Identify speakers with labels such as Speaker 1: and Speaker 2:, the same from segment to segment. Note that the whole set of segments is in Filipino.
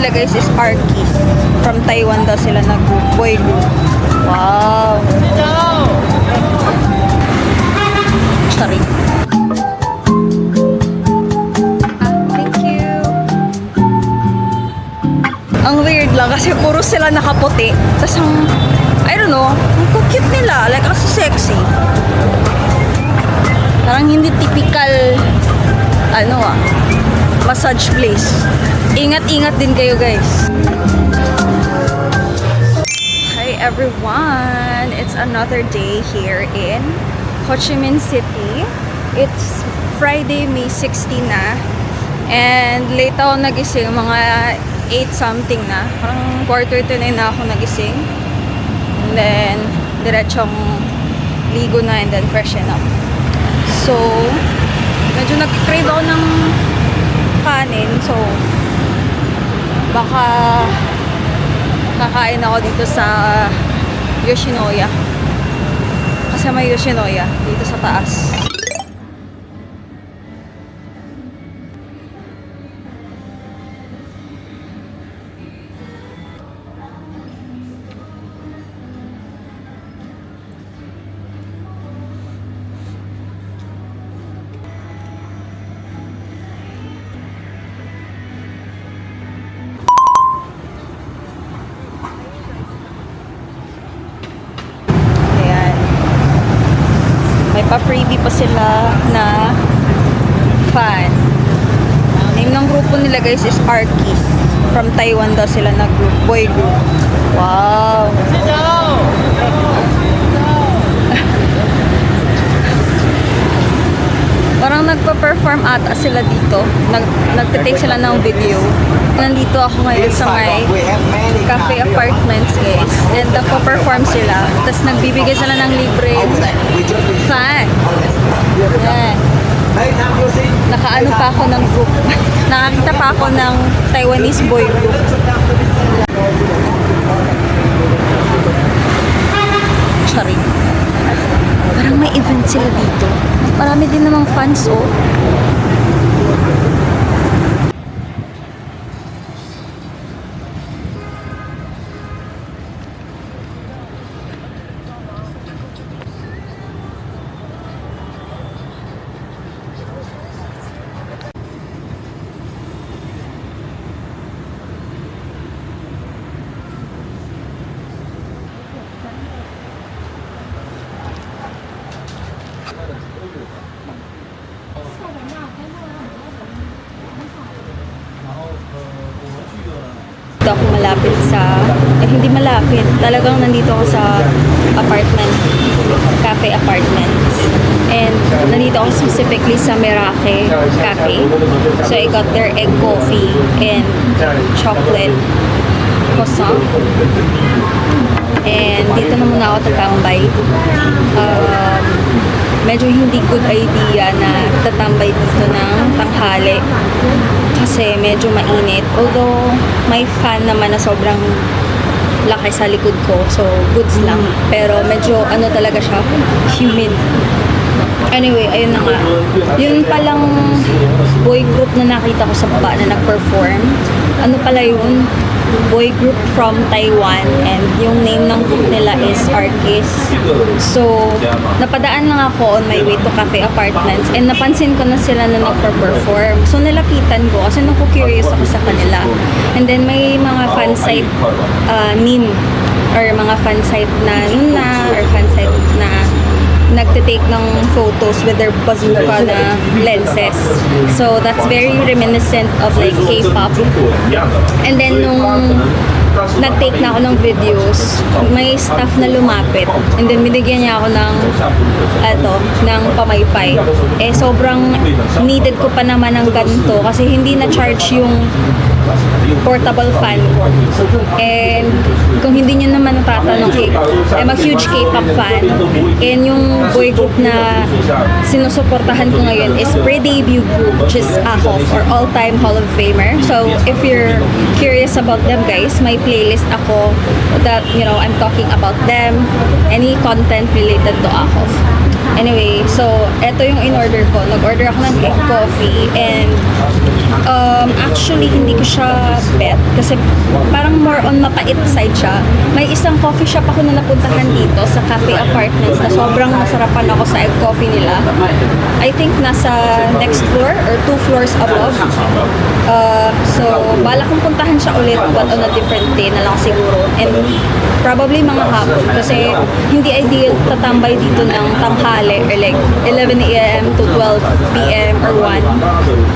Speaker 1: nila guys is Arky. From Taiwan daw sila boy group. Wow! Sorry. Thank you. Ang weird lang kasi puro sila nakaputi. Tapos I don't know, ang cute nila. Like, ang sexy. Parang hindi typical, massage place. Ingat-ingat din kayo, guys. Hi, everyone. It's another day here in Ho Chi Minh City. It's Friday, May 16 na. And late ako nagising, mga 8 something na. Parang quarter to 9 na ako nagising. And then, diretsong ligo na and then freshen up. So, medyo nag-crave ako ng kanin. So, baka kakain ako dito sa Yoshinoya. Kasi may Yoshinoya dito sa taas. Pa-freebie pa sila na fan. Name ng grupo nila guys is Arky. From Taiwan daw sila na boy group. Wow! Parang nagpa-perform ata sila dito. Nagtitake sila ng video. Nandito ako ngayon sa may cafe apartments guys. And nagpa-perform sila. Tapos nagbibigay sila ng libre fan. Yan. Nakaano pa ako ng group. Nakakita pa ako ng Taiwanese boy group. Sorry. Parang may event sila dito. Marami din namang fans, oh. Dito ako malapit sa, hindi malapit, talagang nandito ako sa apartment, cafe apartments. And nandito ako specifically sa Merake Cafe. So I got their egg coffee and chocolate croissant. And dito na muna ako tatambay. Medyo hindi good idea na tatambay dito ng tanghali. Kasi medyo mainit. Although, may fan naman na sobrang laki sa likod ko. So, goods lang. Pero medyo, talaga siya, humid. Anyway, ayun na nga. Yun palang boy group na nakita ko sa baba na nag-perform. Ano pala yun? Boy group from Taiwan. And yung name ng group nila is Arky. So, napadaan lang ako on my way to cafe apartments. And napansin ko na sila na nag-perform. So, nilapitan ko kasi naku-curious ako sa kanila. And then, may mga fan site meme or mga fan site na Nuna or fan site na nagtitake ng photos with their bazooka na lenses. So, that's very reminiscent of like K-pop. And then, nung nag-take na ako ng videos, may staff na lumapit. And then, binigyan niya ako ng pamaypay. Eh, sobrang needed ko pa naman ng ganito kasi hindi na-charge yung portable fan ko. And kung hindi nyo naman natatanong, I'm a huge K-pop fan. And yung boy group na sinusuportahan ko ngayon is pre-debut group, which is AHOF or All-Time Hall of Famer. So, if you're curious about them, guys, may playlist ako that, I'm talking about them, any content related to AHOF. Anyway, so eto yung in-order ko. Nag-order ako ng egg coffee and actually hindi ko siya bet kasi parang more on mapait side siya. May isang coffee shop ako na napuntahan dito sa Cafe Apartments na sobrang nasarapan ako sa egg coffee nila. I think nasa next floor or 2 floors above. So, bala kong puntahan siya ulit but on a different day na lang siguro. And probably mga hapon kasi hindi ideal tatambay dito ng tanghali or like 11 a.m. to 12 p.m. or 1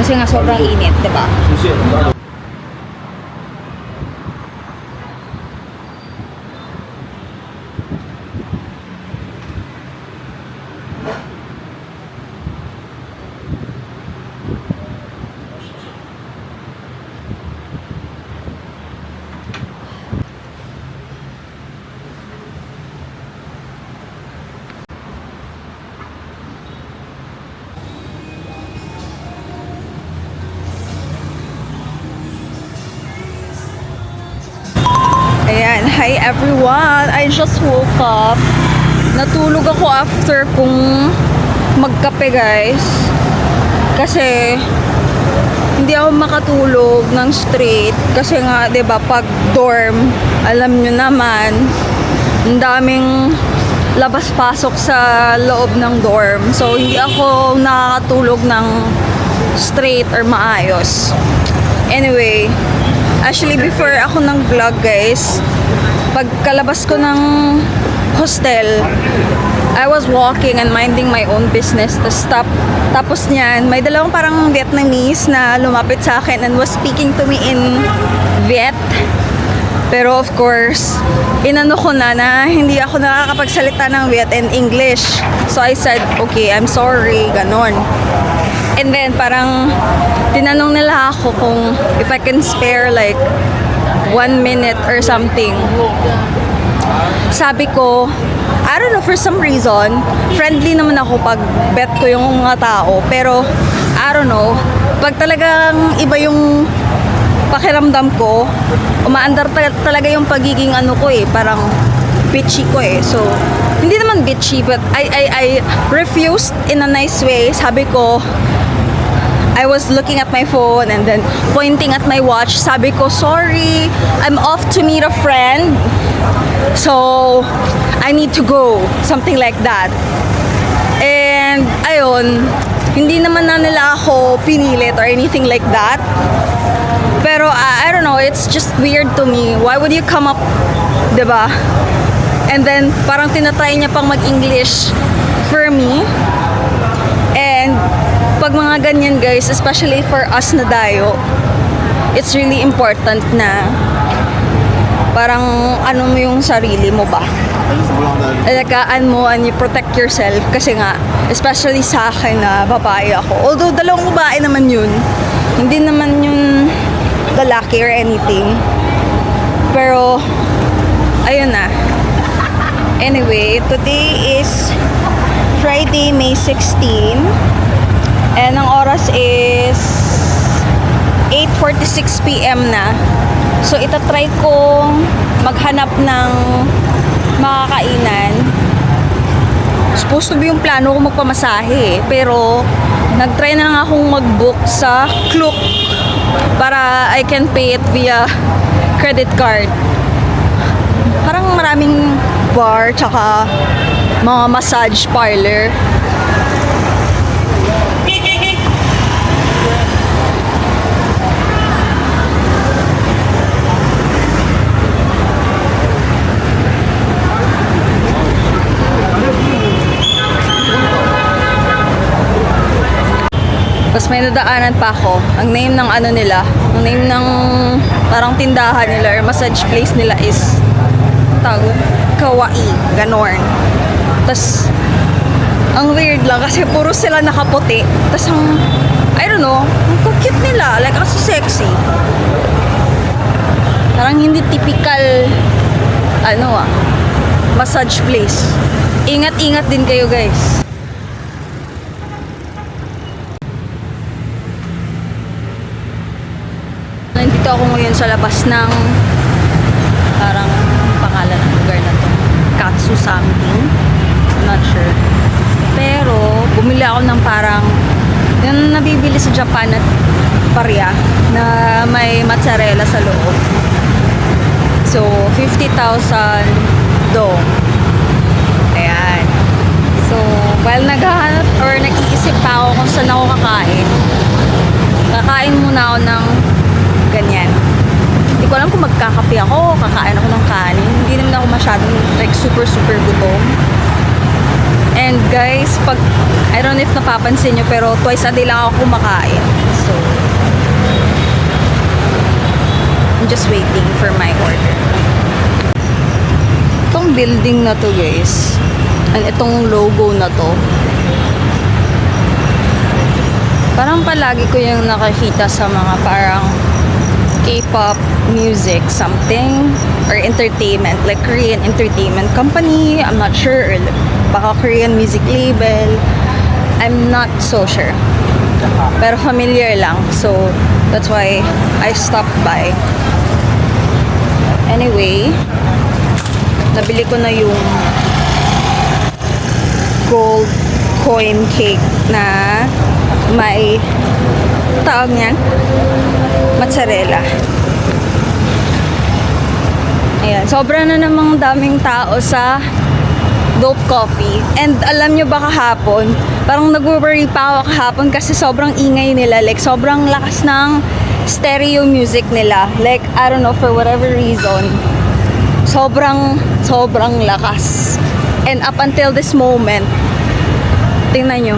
Speaker 1: kasi nga sobrang init, diba? Ayan, hi everyone! I just woke up. Natulog ako after kung magkape guys. Kasi hindi ako makatulog ng straight. Kasi nga, 'di ba, pag dorm, alam nyo naman, ang daming labas-pasok sa loob ng dorm. So, hindi ako nakakatulog ng straight or maayos. Anyway, actually, before ako ng vlog, guys, pagkalabas ko ng hostel, I was walking and minding my own business. Tapos niyan, may dalawang parang Vietnamese na lumapit sa akin and was speaking to me in Viet. Pero of course, inano ko na hindi ako nakakapagsalita ng Viet and English. So I said, okay, I'm sorry, ganon. And then parang tinanong nila ako kung if I can spare like 1 minute or something. Sabi ko, I don't know, for some reason, friendly naman ako pag bet ko yung mga tao. Pero, I don't know, pag talagang iba yung pakiramdam ko, umaandar talaga yung pagiging ano ko parang bitchy ko So, hindi naman bitchy, but I refused in a nice way. Sabi ko, I was looking at my phone and then pointing at my watch. Sabi ko, sorry, I'm off to meet a friend. So, I need to go. Something like that. And, ayun, hindi naman na nila ako pinilit or anything like that. Pero, I don't know, it's just weird to me. Why would you come up, diba? And then, parang tinatry niya pang mag-English for me. And, pag mga ganyan guys, especially for us na dayo, it's really important na parang ano mo yung sarili mo ba? Alagaan mo and you protect yourself kasi nga, especially sa akin na babae ako. Although dalawang babae naman yun, hindi naman yun lalaki or anything. Pero, ayun na. Anyway, today is Friday, May 16. And ang oras is 8:46 p.m. na. So, itatry kong maghanap ng makakainan. Supposed to be yung plano ko magpamasahe pero nagtry na lang akong mag-book sa Klook para I can pay it via credit card. Parang maraming bar tsaka mga massage parlor. Tapos may nadaanan pa ako. Ang name ng ano nila, ang name ng parang tindahan nila or massage place nila is tawag Kawaii, ganon. Tapos ang weird lang kasi puro sila nakaputi. Tapos ang, I don't know, ang cute nila, like ang sexy. Parang hindi typical massage place. Ingat-ingat din kayo guys. Nandito ako ngayon sa labas ng parang pangalan ng lugar na to, Katsu something, I'm not sure. Pero, bumili ako ng parang, yung nabibili sa Japan at parya, na may mozzarella sa loob. So, 50,000 dong. Ayan. So, while naghahanap or nag-iisip pa ako kung saan ako kakain, kakain muna ako ng ganyan. Hindi ko alam kung magkakape ako, kakain ako ng kanin. Hindi naman ako masyadong like super gutom. And guys, pag, I don't know if napapansin nyo, pero twice a day lang ako kumakain. So, I'm just waiting for my order. Itong building na to guys, and itong logo na to, parang palagi ko yung nakakita sa mga parang K-pop music something or entertainment, like Korean entertainment company, I'm not sure, or baka Korean music label, I'm not so sure, pero familiar lang, so that's why I stopped by. Anyway, nabili ko na yung gold coin cake na may tawag niyan, mozzarella. Ayan, sobra na namang daming tao sa Dope Coffee. And alam nyo ba kahapon, parang nag-worry pa ako kahapon kasi sobrang ingay nila. Like, sobrang lakas ng stereo music nila. Like, I don't know, for whatever reason, sobrang lakas. And up until this moment, tingnan nyo.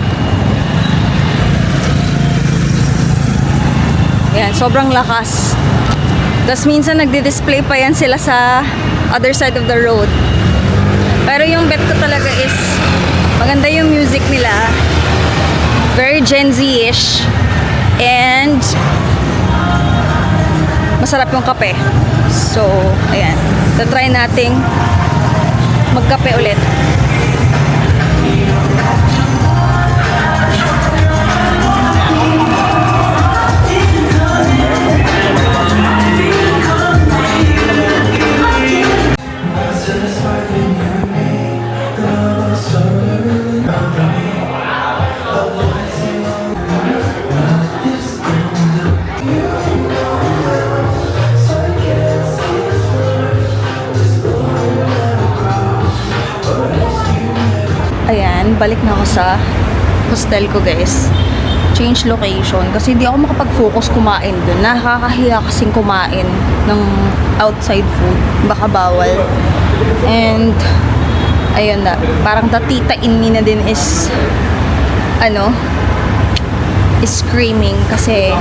Speaker 1: Ayan, sobrang lakas. Tapos minsan nagdi-display pa yan sila sa other side of the road. Pero yung bet ko talaga is maganda yung music nila. Very Gen Z-ish. And masarap yung kape. So, ayan. Try nating magkape ulit. Ayan, balik na ako sa hostel ko guys. Change location kasi hindi ako makapag-focus kumain dun. Nakakahiya kasing kumain ng outside food. Baka bawal. And ayun na, parang the tita in me na din is screaming kasi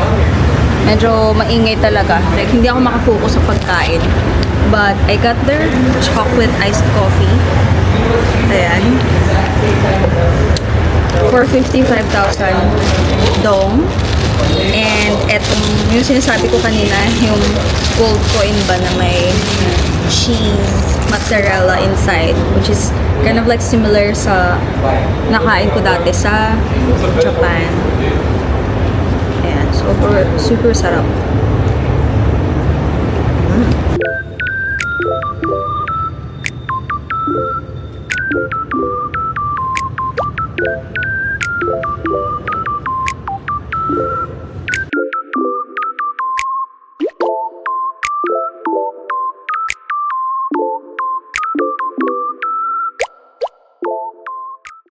Speaker 1: medyo maingay talaga. Like, hindi ako makafocus sa pagkain. But I got their chocolate iced coffee. Ayan. For 55,000 dong. And etong, yung sinasabi ko kanina, yung gold coin ba na may cheese, mozzarella inside, which is kind of like similar sa nakain ko dati sa Japan. Ayan, super sarap.